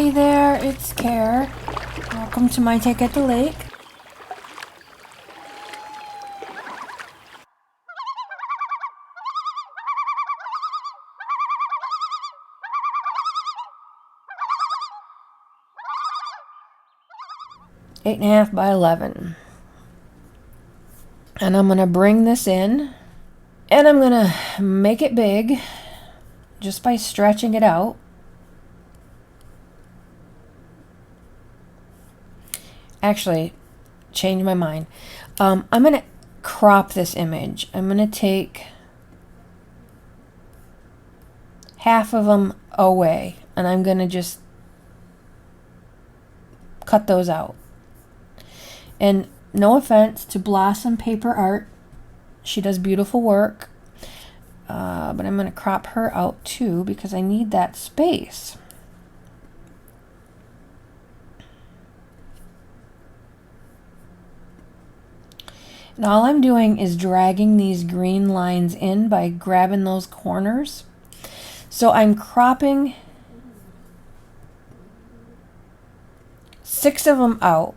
Hey there, it's Care. Welcome to my take at the lake. Eight and a half by 11. And I'm gonna bring this in and I'm gonna make it big just by stretching it out. Actually, change my mind. I'm gonna crop this image. I'm gonna take half of them away and I'm gonna just cut those out. And no offense to Blossom Paper Art, she does beautiful work, but I'm gonna crop her out too because I need that space. And all I'm doing is dragging these green lines in by grabbing those corners. So I'm cropping 6 of them out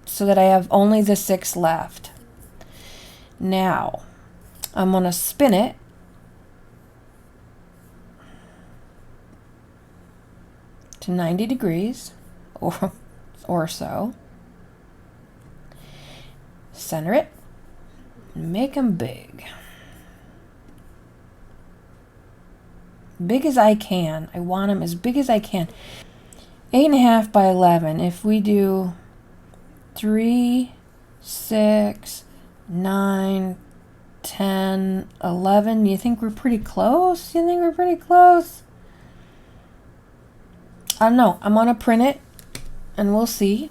so that I have only the 6 left. Now, I'm going to spin it to 90 degrees or so. Center it, make them big. Big as I can. I want them as big as I can. 8.5 by 11. If we do 3, 6, 9, 10, 11, you think we're pretty close? You think we're pretty close? I don't know. I'm gonna print it and we'll see.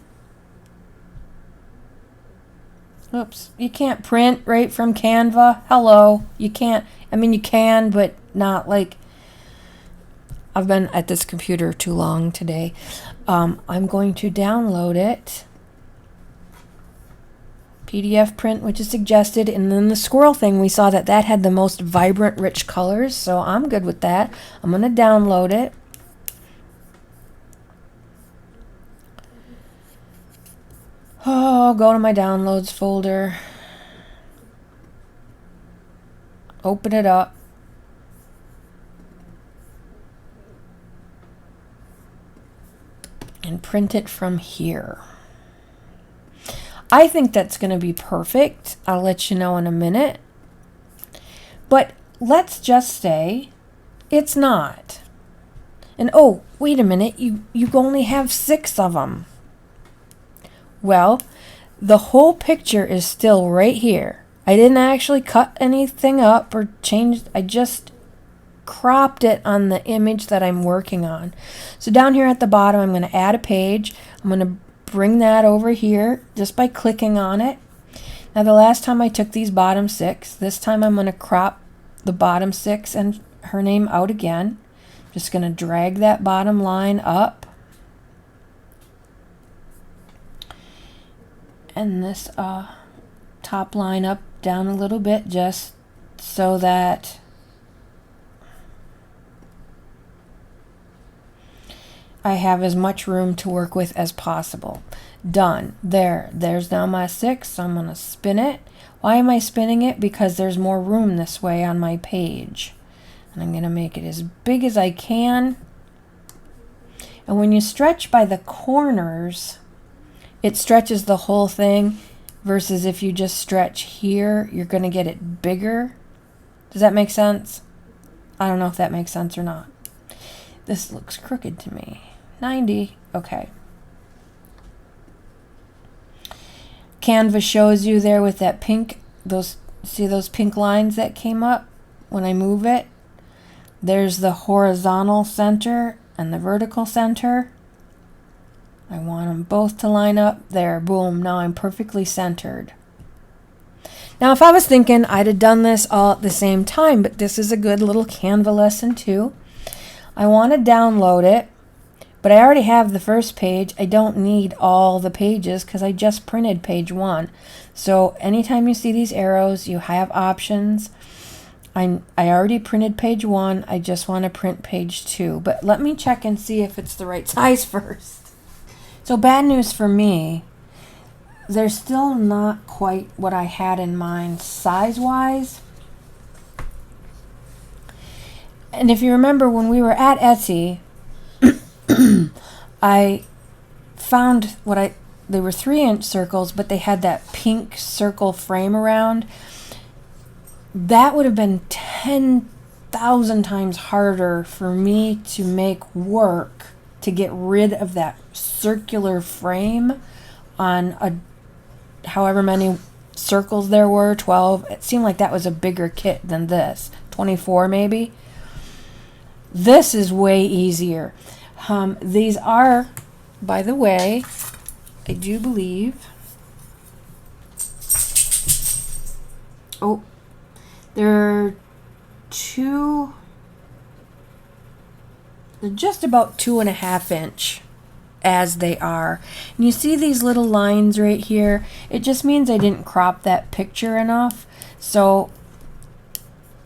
Oops, you can't print right from Canva. Hello, you can't. I mean, you can, but not like. I've been at this computer too long today. I'm going to download it. PDF print, which is suggested, and then the squirrel thing, we saw that had the most vibrant, rich colors, so I'm good with that. I'm going to download it. Oh, go to my downloads folder. Open it up. And print it from here. I think that's going to be perfect. I'll let you know in a minute. But let's just say it's not. And oh, wait a minute. You only have 6 of them. Well, the whole picture is still right here. I didn't actually cut anything up or change. I just cropped it on the image that I'm working on. So down here at the bottom, I'm going to add a page. I'm going to bring that over here just by clicking on it. Now the last time I took these bottom 6, this time I'm going to crop the bottom 6 and her name out again. Just going to drag that bottom line up. And this top line up down a little bit just so that I have as much room to work with as possible. Done. There's now my 6. So I'm going to spin it. Why am I spinning it? Because there's more room this way on my page. And I'm going to make it as big as I can. And when you stretch by the corners, it stretches the whole thing, versus if you just stretch here, you're going to get it bigger. Does that make sense? I don't know if that makes sense or not. This looks crooked to me. 90. Okay. Canva shows you there with that pink, see those pink lines that came up when I move it? There's the horizontal center and the vertical center. I want them both to line up. There, boom, now I'm perfectly centered. Now if I was thinking I'd have done this all at the same time, but this is a good little Canva lesson too. I want to download it, but I already have the first page. I don't need all the pages because I just printed page 1. So anytime you see these arrows, you have options. I already printed page 1. I just want to print page 2. But let me check and see if it's the right size first. So bad news for me. They're still not quite what I had in mind size-wise. And if you remember when we were at Etsy, I found they were 3-inch circles, but they had that pink circle frame around. That would have been 10,000 times harder for me to make work to get rid of that circular frame on however many circles there were, 12. It seemed like that was a bigger kit than this, 24 maybe. This is way easier. These are, by the way, I do believe, they're just about 2.5 inch as they are. And you see these little lines right here? It just means I didn't crop that picture enough. So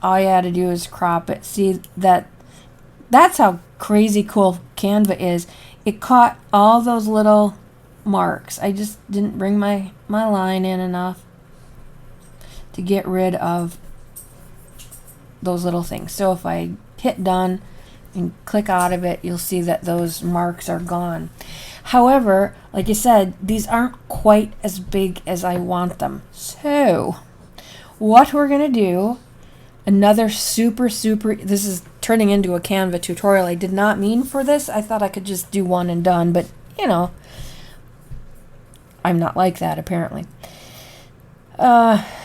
all you had to do is crop it. See, that's how crazy cool Canva is. It caught all those little marks. I just didn't bring my line in enough to get rid of those little things. So if I hit done and click out of it, you'll see that those marks are gone. However, like I said, these aren't quite as big as I want them. So what we're gonna do, another super, this is turning into a Canva tutorial. I did not mean for this. I thought I could just do one and done, but you know, I'm not like that apparently.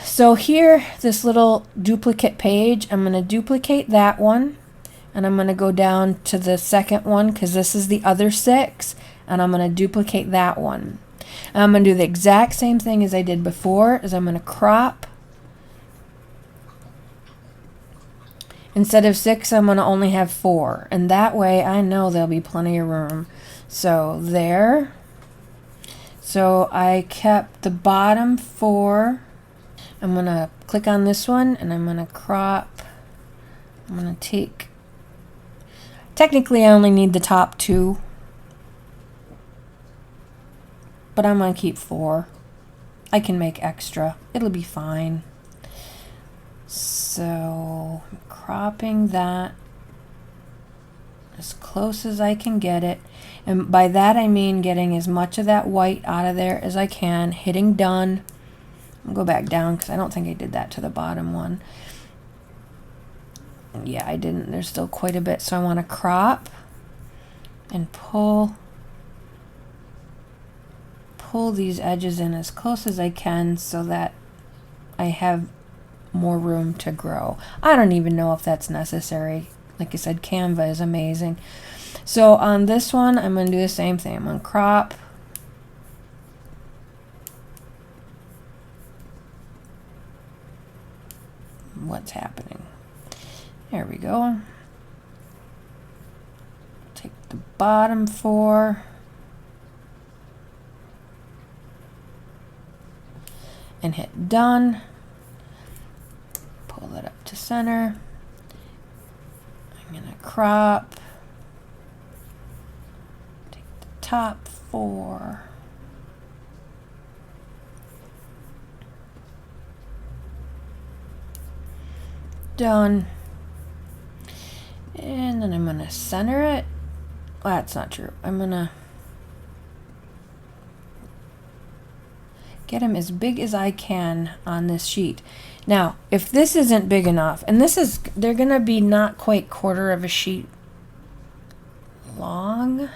So here, this little duplicate page, I'm going to duplicate that one, and I'm going to go down to the second one because this is the other 6, and I'm going to duplicate that one. And I'm going to do the exact same thing as I did before, is I'm going to crop. Instead of 6, I'm going to only have 4, and that way I know there'll be plenty of room. So there. So I kept the bottom 4. I'm going to click on this one and I'm going to crop. I'm going to take, technically I only need the top 2, but I'm going to keep 4. I can make extra. It'll be fine. So I'm cropping that as close as I can get it. And by that I mean getting as much of that white out of there as I can, hitting done. I'll go back down because I don't think I did that to the bottom one. Yeah, I didn't. There's still quite a bit. So I want to crop and pull these edges in as close as I can so that I have more room to grow. I don't even know if that's necessary. Like I said, Canva is amazing. So on this one, I'm going to do the same thing. I'm going to crop. What's happening? There we go. Take the bottom 4. And hit done. Pull that up to center. I'm going to crop. Take the top 4. Done. And then I'm going to center it. Well, that's not true. I'm going to get them as big as I can on this sheet. Now, if this isn't big enough, and they're going to be not quite quarter of a sheet long.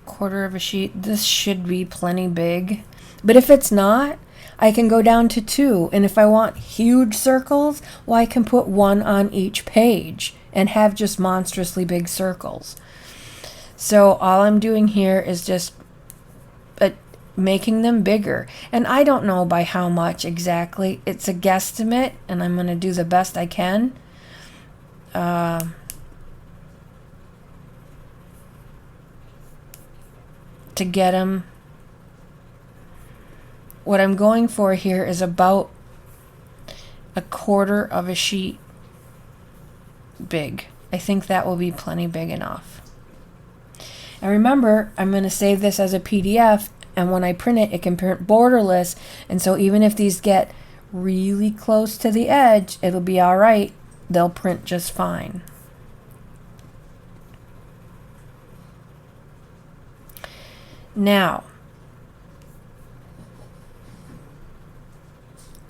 Quarter of a sheet. This should be plenty big. But if it's not, I can go down to 2. And if I want huge circles, well, I can put 1 on each page and have just monstrously big circles. So all I'm doing here is just making them bigger. And I don't know by how much exactly. It's a guesstimate, and I'm going to do the best I can. To get them what I'm going for here is about a quarter of a sheet big. I think that will be plenty big enough. And remember, I'm going to save this as a PDF, and when I print it, it can print borderless, and so even if these get really close to the edge, it'll be all right. They'll print just fine. Now,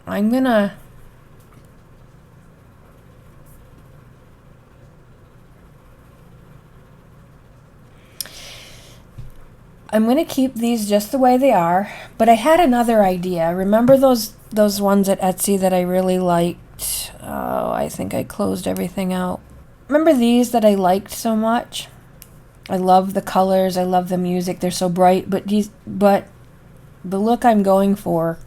I'm going to keep these just the way they are, but I had another idea. Remember those ones at Etsy that I really liked? Oh, I think I closed everything out. Remember these that I liked so much? I love the colors, I love the music, they're so bright, but the look I'm going for,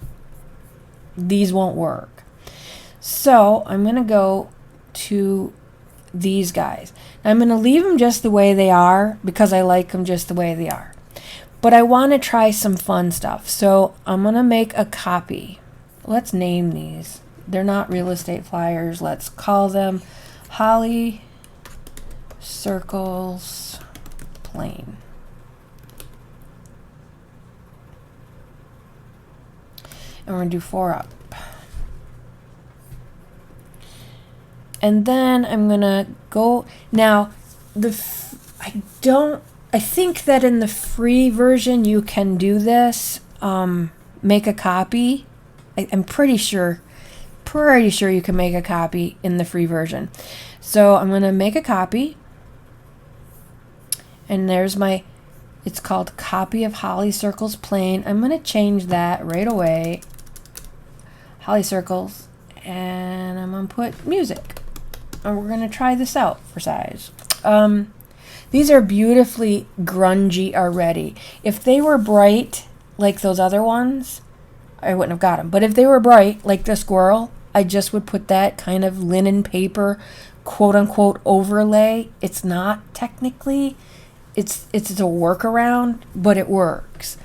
these won't work. So I'm going to go to these guys. Now, I'm going to leave them just the way they are because I like them just the way they are. But I want to try some fun stuff. So I'm going to make a copy. Let's name these. They're not real estate flyers. Let's call them Holly Circles Plain. And we're going to do 4 up. And then I'm going to go. Now, I think that in the free version you can do this. Make a copy. I'm pretty sure you can make a copy in the free version. So I'm going to make a copy. And there's it's called Copy of Holly Circles Plain. I'm going to change that right away. Holly Circles. And I'm going to put music. And we're going to try this out for size. These are beautifully grungy already. If they were bright like those other ones, I wouldn't have got them. But if they were bright like the squirrel, I just would put that kind of linen paper, quote unquote, overlay. It's not technically, it's a workaround, but it works.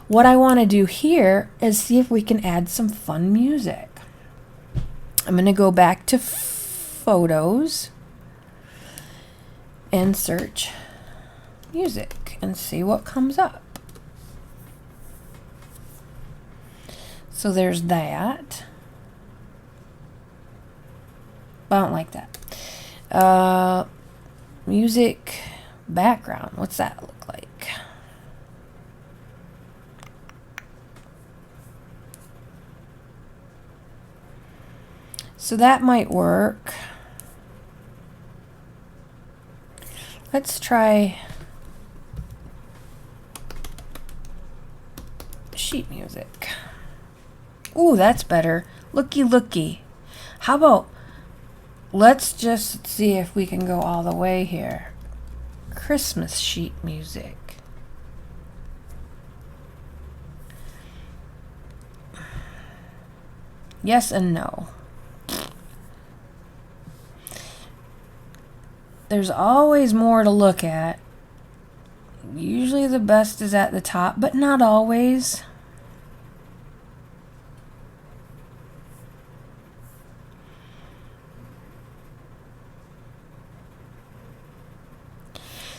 What I want to do here is see if we can add some fun music. I'm going to go back to photos and search music and see what comes up. So there's that. I don't like that. Music background. What's that look like? So that might work. Let's try sheet music. Ooh, that's better. Looky, looky. How about, let's just see if we can go all the way here. Christmas sheet music. Yes and no. There's always more to look at. Usually the best is at the top, but not always.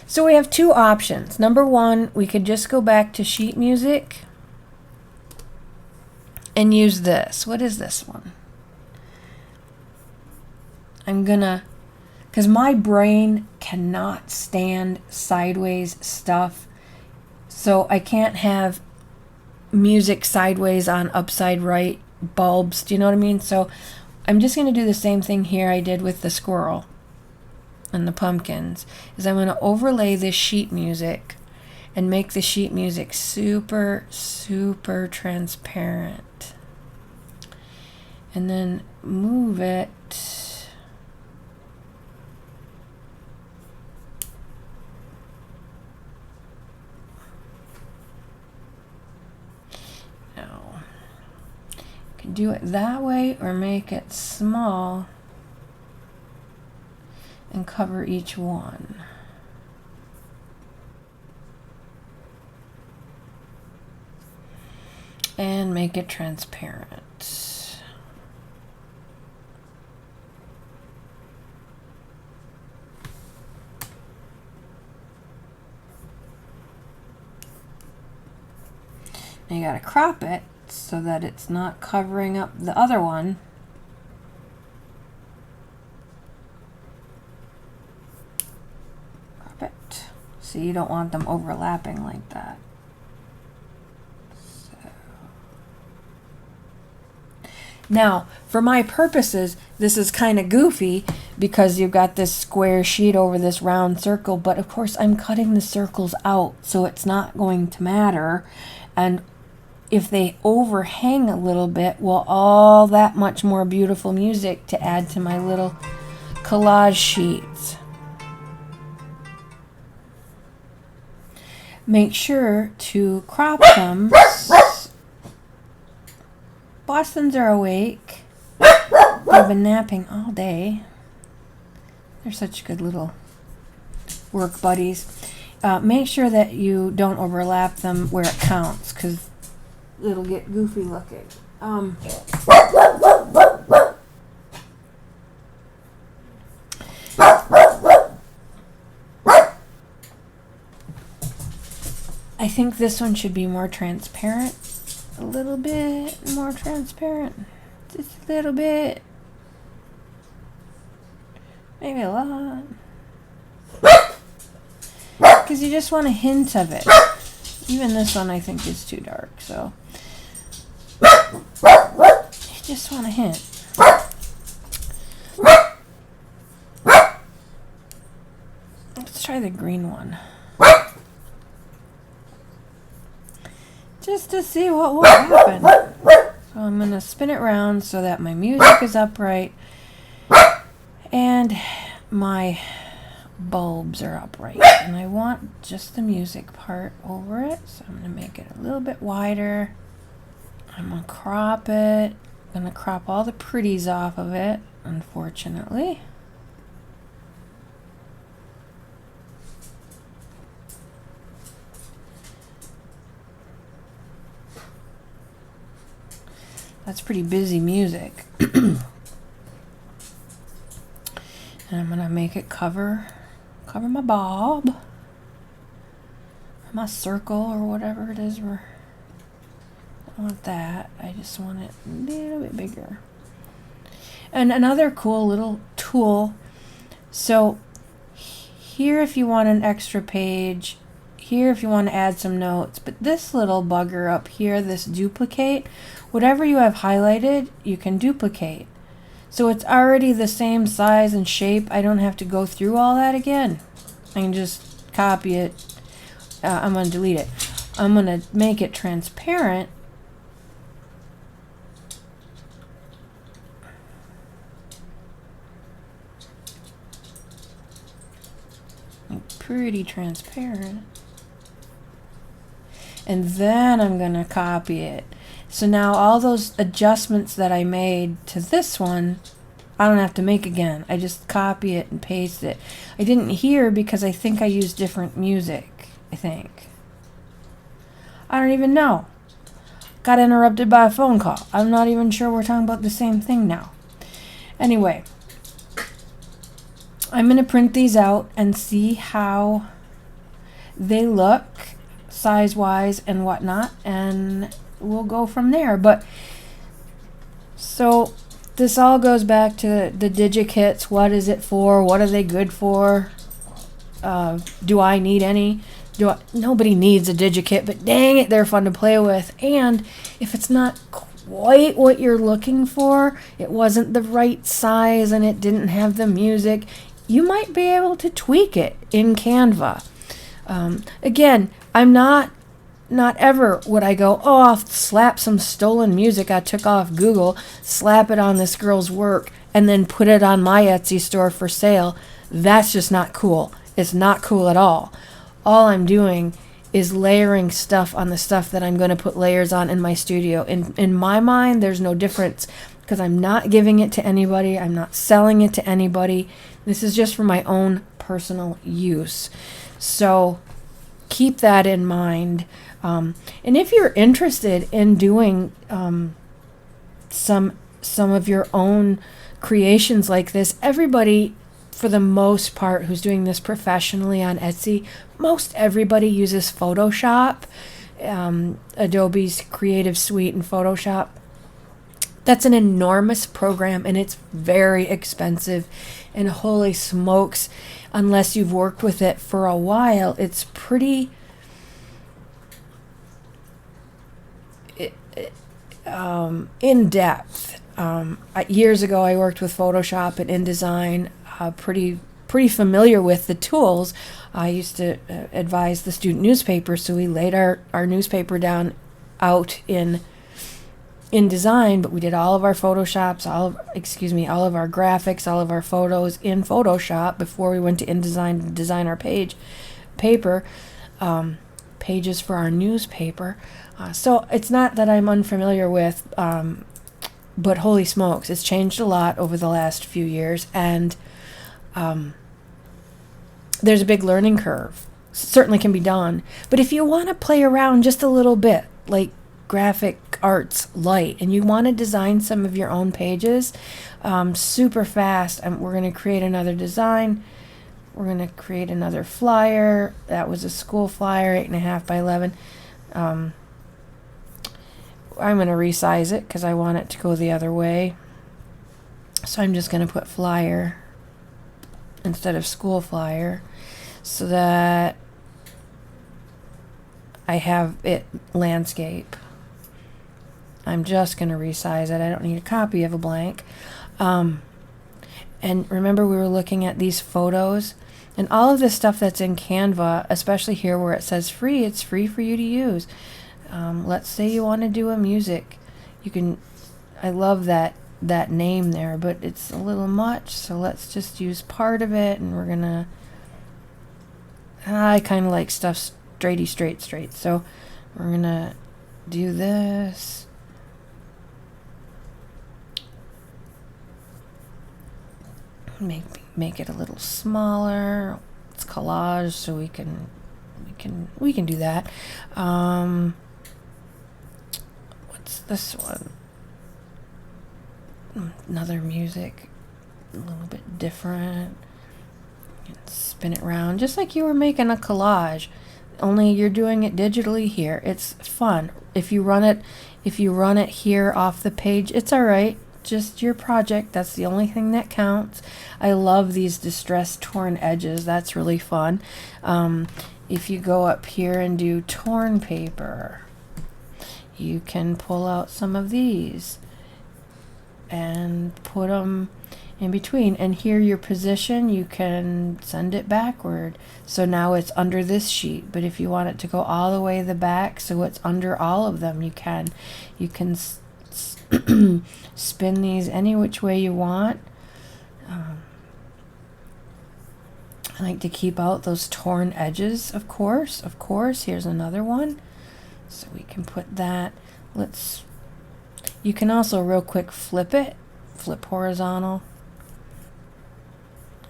So we have 2 options. Number 1, we could just go back to sheet music and use this. What is this one? I'm gonna, because my brain cannot stand sideways stuff, so I can't have music sideways on upside right bulbs. Do you know what I mean? So I'm just going to do the same thing here I did with the squirrel and the pumpkins, is I'm going to overlay this sheet music and make the sheet music super, super transparent. And then move it. Do it that way or make it small and cover each one. and make it transparent. Now you gotta crop it so that it's not covering up the other one. Crop it. So you don't want them overlapping like that. Now, for my purposes, this is kind of goofy because you've got this square sheet over this round circle, but of course I'm cutting the circles out, so it's not going to matter. And if they overhang a little bit, well, all that much more beautiful music to add to my little collage sheets. Make sure to crop them. Bostons are awake. They've been napping all day. They're such good little work buddies. Make sure that you don't overlap them where it counts, because it'll get goofy looking. I think this one should be more transparent. A little bit more transparent. Just a little bit. Maybe a lot. Because you just want a hint of it. Even this one I think is too dark, so you just want a hint. Let's try the green one. Just to see what will happen. So I'm going to spin it round so that my music is upright and my bulbs are upright. And I want just the music part over it, so I'm going to make it a little bit wider. I'm going to crop it. I'm going to crop all the pretties off of it, unfortunately. That's pretty busy music. And I'm gonna make it cover my bob, my circle, or whatever it is. I don't want that. I just want it a little bit bigger. And another cool little tool. So here, if you want an extra page, here if you want to add some notes, but this little bugger up here, this duplicate, whatever you have highlighted, you can duplicate. So it's already the same size and shape. I don't have to go through all that again. I can just copy it. I'm going to delete it. I'm going to make it transparent. Pretty transparent. And then I'm going to copy it. So now all those adjustments that I made to this one, I don't have to make again. I just copy it and paste it. I didn't hear because I think I used different music, I think. I don't even know. Got interrupted by a phone call. I'm not even sure we're talking about the same thing now. Anyway, I'm going to print these out and see how they look size-wise and whatnot, and we'll go from there. But so this all goes back to the digi-kits. What is it for? What are they good for? Do I need any? Nobody needs a digi-kit, but dang it, they're fun to play with. And if it's not quite what you're looking for, it wasn't the right size and it didn't have the music, you might be able to tweak it in Canva. Again, I'm not ever would I go, oh, I'll slap some stolen music I took off Google, slap it on this girl's work, and then put it on my Etsy store for sale. That's just not cool. It's not cool at all. All I'm doing is layering stuff on the stuff that I'm going to put layers on in my studio. In my mind, there's no difference because I'm not giving it to anybody. I'm not selling it to anybody. This is just for my own personal use. So keep that in mind. And if you're interested in doing some of your own creations like this, everybody, for the most part, who's doing this professionally on Etsy, most everybody uses Photoshop, Adobe's Creative Suite and Photoshop. That's an enormous program, and it's very expensive. And holy smokes, unless you've worked with it for a while, it's pretty in depth. Years ago, I worked with Photoshop and InDesign, pretty familiar with the tools. I used to advise the student newspaper, so we laid our newspaper down out in InDesign, but we did all of our Photoshops, all of our graphics, all of our photos in Photoshop before we went to InDesign to design our pages for our newspaper. So it's not that I'm unfamiliar with, but holy smokes, it's changed a lot over the last few years, and there's a big learning curve. Certainly can be done, but if you want to play around just a little bit, like graphic arts light, and you want to design some of your own pages super fast, and we're going to create another design. We're going to create another flyer. That was a school flyer, 8.5 by 11. I'm going to resize it because I want it to go the other way. So I'm just going to put flyer instead of school flyer, so that I have it landscape. I'm just going to resize it. I don't need a copy of a blank. And remember, we were looking at these photos, and all of this stuff that's in Canva, especially here where it says free, it's free for you to use. Let's say you want to do a music. You can, I love that name there, but it's a little much, so let's just use part of it, and we're going to, I kind of like stuff straight. So we're going to do this. Make it a little smaller. It's collage, so we can do that. What's this one? Another music, a little bit different. You can spin it around just like you were making a collage, only you're doing it digitally here. It's fun. If you run it here off the page, it's all right. Just your project. That's the only thing that counts. I love these distressed torn edges. That's really fun. If you go up here and do torn paper, you can pull out some of these and put them in between. And here your position, you can send it backward. So now it's under this sheet. But if you want it to go all the way the back, so it's under all of them, you can. You can spin these any which way you want. I like to keep out those torn edges, of course. Here's another one. So we can put that. You can also real quick flip horizontal.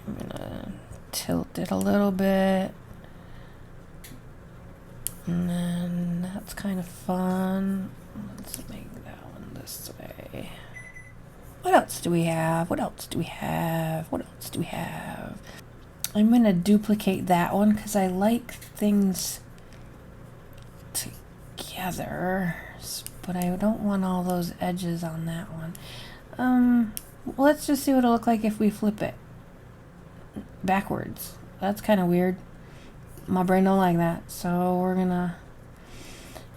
I'm gonna tilt it a little bit. And then that's kind of fun. Let's make that one this way. What else do we have? I'm going to duplicate that one because I like things together, but I don't want all those edges on that one. Let's just see what it'll look like if we flip it backwards. That's kind of weird. My brain don't like that, so we're gonna,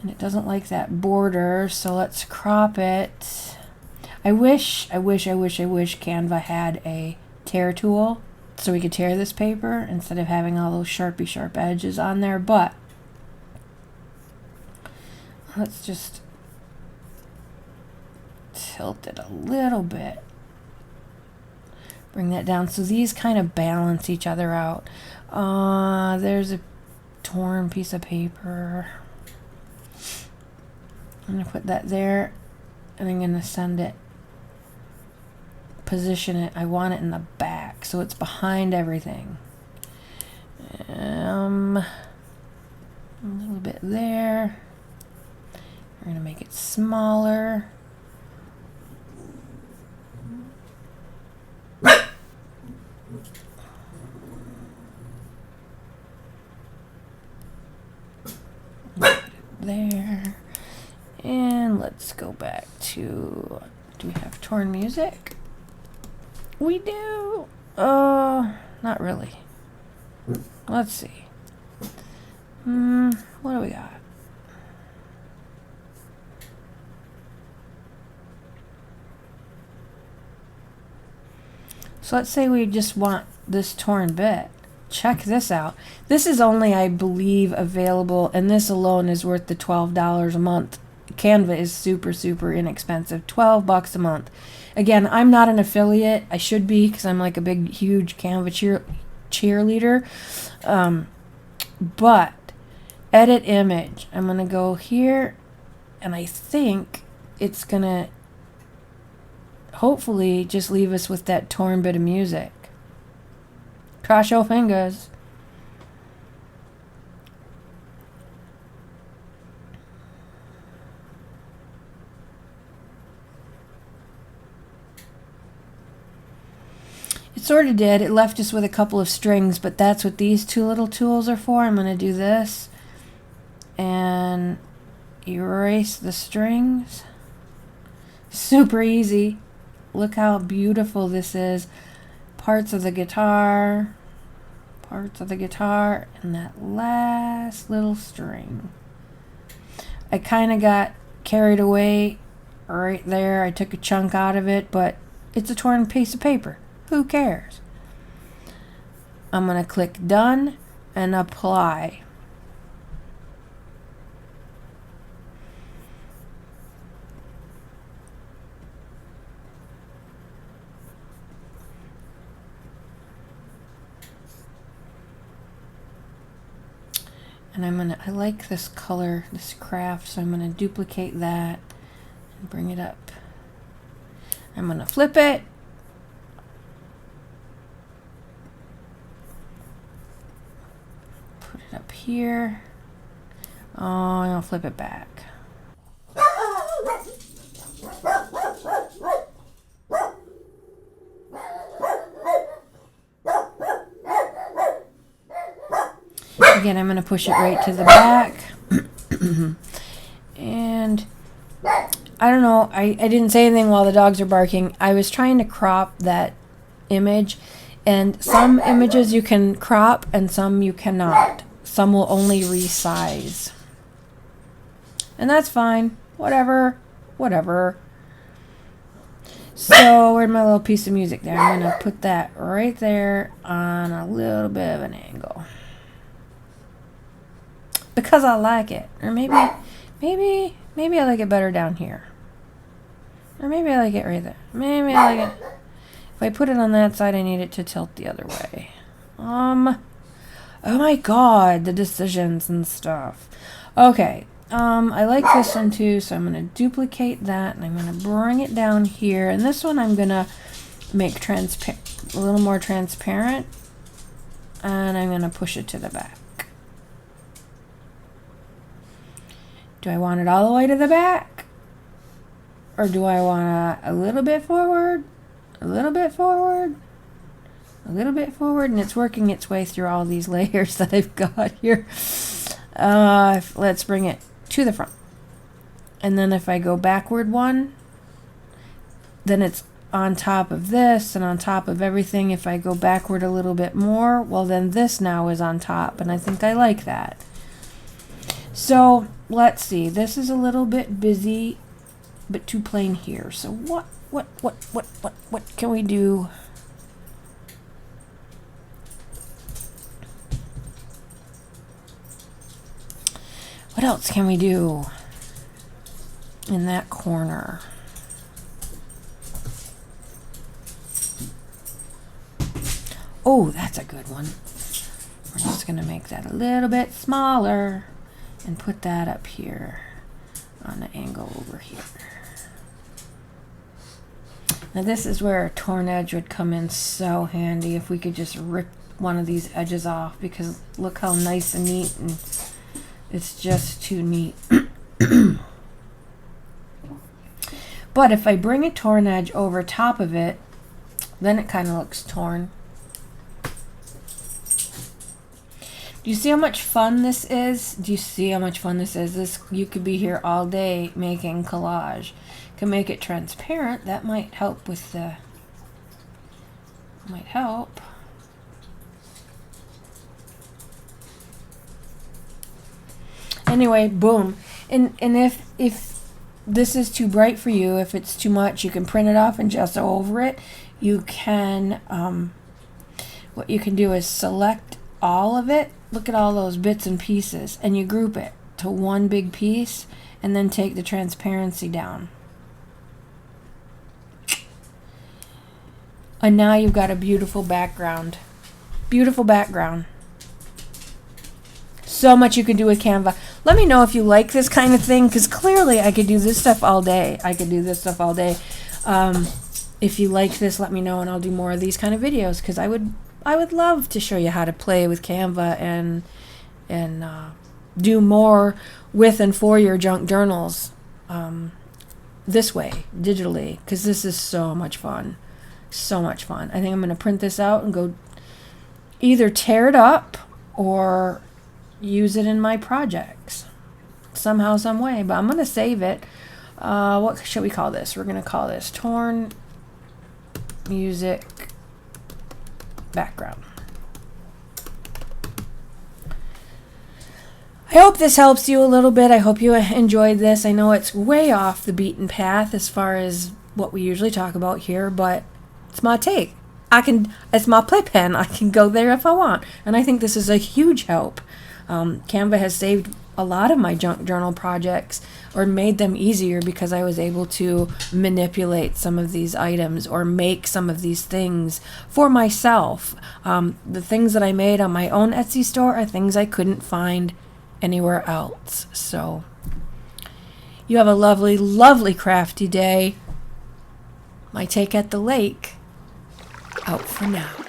and it doesn't like that border, so let's crop it. I wish Canva had a tear tool so we could tear this paper instead of having all those sharp edges on there, but let's just tilt it a little bit. Bring that down so these kind of balance each other out. There's a torn piece of paper. I'm going to put that there, and I'm going to send it, position it. I want it in the back, so it's behind everything. smaller. There. And let's go back to, do we have torn music? We do. Not really. Let's see. What do we got? So let's say we just want this torn bit. Check this out. This is only, I believe, available, and this alone is worth the $12 a month. Canva is super, super inexpensive. $12 a month. Again, I'm not an affiliate. I should be, because I'm like a big, huge Canva cheerleader. But edit image. I'm going to go here, and I think it's going to hopefully just leave us with that torn bit of music. Cross your fingers. It sort of did. It left us with a couple of strings, but that's what these two little tools are for. I'm going to do this and erase the strings. Super easy. Look how beautiful this is. Parts of the guitar, and that last little string. I kind of got carried away right there. I took a chunk out of it, but it's a torn piece of paper. Who cares? I'm going to click done and apply. And I like this color, this craft, so I'm gonna duplicate that and bring it up. I'm gonna flip it. Put it up here. Oh, and I'll flip it back. Again, I'm going to push it right to the back. And I don't know, I didn't say anything while the dogs are barking. I was trying to crop that image, and some images you can crop and some you cannot. Some will only resize. And that's fine. Whatever. So, where's my little piece of music there? I'm going to put that right there on a little bit of an angle. Because I like it. Or maybe I like it better down here. Or maybe I like it right there. Maybe I like it. If I put it on that side, I need it to tilt the other way. Oh my god, the decisions and stuff. Okay. I like this one too, so I'm going to duplicate that, and I'm going to bring it down here. And this one I'm going to make a little more transparent. And I'm going to push it to the back. Do I want it all the way to the back? Or do I want a little bit forward? A little bit forward? A little bit forward? And it's working its way through all these layers that I've got here. Let's bring it to the front. And then if I go backward one, then it's on top of this and on top of everything. If I go backward a little bit more, well then this now is on top. And I think I like that. So let's see. This is a little bit busy, but too plain here. So what can we do? What else can we do in that corner? Oh, that's a good one. We're just going to make that a little bit smaller and put that up here on the angle over here. Now this is where a torn edge would come in so handy if we could just rip one of these edges off, because look how nice and neat, and it's just too neat. But if I bring a torn edge over top of it, then it kind of looks torn. Do you see how much fun this is? Do you see how much fun this is? This, you could be here all day making collage. Can make it transparent. That might help with the, might help. Anyway, boom. And if this is too bright for you, if it's too much, you can print it off and just go over it. You can, what you can do is select all of it. Look at all those bits and pieces, and you group it to one big piece, and then take the transparency down. And now you've got a beautiful background. Beautiful background. So much you can do with Canva. Let me know if you like this kind of thing, because clearly I could do this stuff all day. I could do this stuff all day. If you like this, let me know, and I'll do more of these kind of videos, because I would love to show you how to play with Canva and do more with and for your junk journals this way, digitally, because this is so much fun. So much fun. I think I'm going to print this out and go either tear it up or use it in my projects somehow, some way. But I'm going to save it. What should we call this? We're going to call this Torn Music Background. I hope this helps you a little bit. I hope you enjoyed this. I know it's way off the beaten path as far as what we usually talk about here, but it's my take. It's my playpen. I can go there if I want. And I think this is a huge help. Canva has saved a lot of my junk journal projects, or made them easier, because I was able to manipulate some of these items or make some of these things for myself. The things that I made on my own Etsy store are things I couldn't find anywhere else. So you have a lovely, lovely crafty day. My take at the lake out for now.